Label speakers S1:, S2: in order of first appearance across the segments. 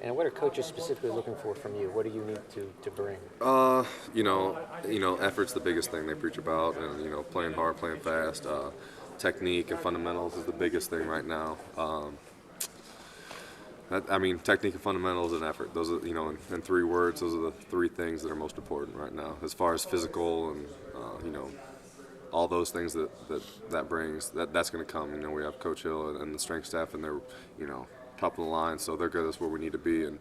S1: And what are coaches specifically looking for from you? What do you need to bring?
S2: Effort's the biggest thing they preach about, and playing hard, playing fast. Technique and fundamentals is the biggest thing right now. Technique and fundamentals and effort. Those are, in 3 words, those are the 3 things that are most important right now. As far as physical and, all those things that brings, that's going to come. We have Coach Hill and the strength staff, and they're, top of the line, so they're good. That's where we need to be, and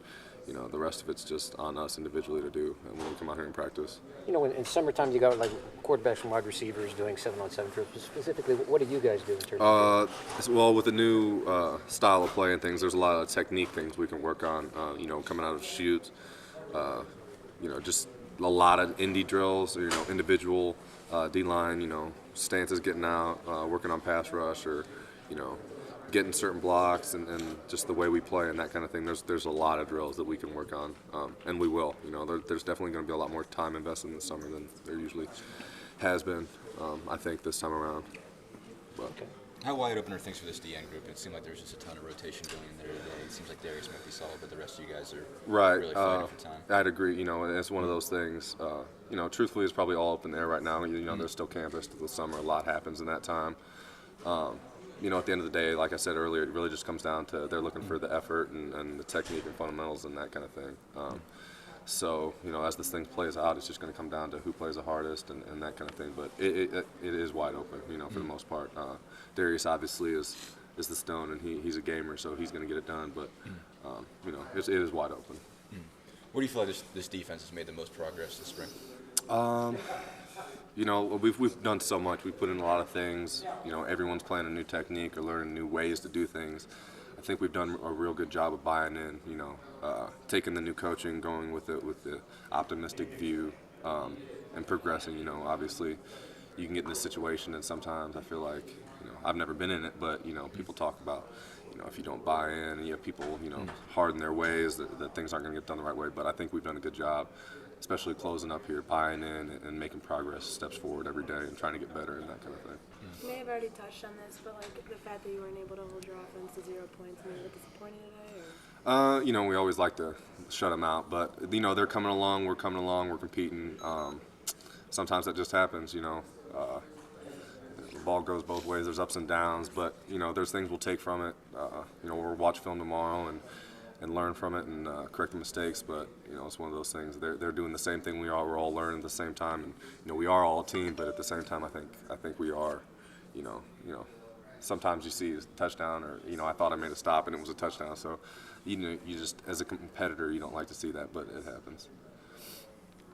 S2: the rest of it's just on us individually to do, and when we come out here and practice.
S1: In summertime you got like quarterbacks and wide receivers doing 7-on-7 drills. Specifically, what do you guys do in terms of?
S2: Well, with the new style of play and things, there's a lot of technique things we can work on. Coming out of shoots, just a lot of indie drills. Individual D-line, stances, getting out, working on pass rush, or getting certain blocks, and just the way we play and that kind of thing. There's a lot of drills that we can work on, and we will. There's definitely going to be a lot more time invested in the summer than there usually has been. I think this time around. But.
S1: Okay.
S3: How wide open are things for this DN group? It seemed like there's just a ton of rotation going in there today. It seems like Darius might be solid, but the rest of you guys are really fighting for time.
S2: I'd agree. And it's one of those things. Truthfully, it's probably all up in the air right now. There's still camp rest of the summer. A lot happens in that time. At the end of the day, like I said earlier, it really just comes down to they're looking for the effort and the technique and fundamentals and that kind of thing. So, as this thing plays out, it's just going to come down to who plays the hardest and that kind of thing. But it is wide open, for the most part. Darius obviously is the stone, and he's a gamer, so he's going to get it done. But, it is wide open.
S3: Where do you feel like this defense has made the most progress this spring?
S2: We've done so much. We've put in a lot of things. Everyone's playing a new technique or learning new ways to do things. I think we've done a real good job of buying in. Taking the new coaching, going with the optimistic view, and progressing. Obviously, you can get in this situation, and sometimes I feel like I've never been in it, but people talk about if you don't buy in, and people harden their ways, that things aren't going to get done the right way. But I think we've done a good job, especially closing up here, buying in and making progress, steps forward every day, and trying to get better and that kind of thing.
S4: You may have already touched on this, but the fact that you weren't able to hold your offense to 0 points, maybe a little disappointing today? Or?
S2: We always like to shut them out, but they're coming along, we're competing. Sometimes that just happens. The ball goes both ways. There's ups and downs, but there's things we'll take from it. We'll watch film tomorrow and learn from it and correct the mistakes. But it's one of those things. They're doing the same thing we are. We're all learning at the same time, and we are all a team. But at the same time, I think we are. Sometimes you see a touchdown, or I thought I made a stop and it was a touchdown. So you just, as a competitor, you don't like to see that, but it happens.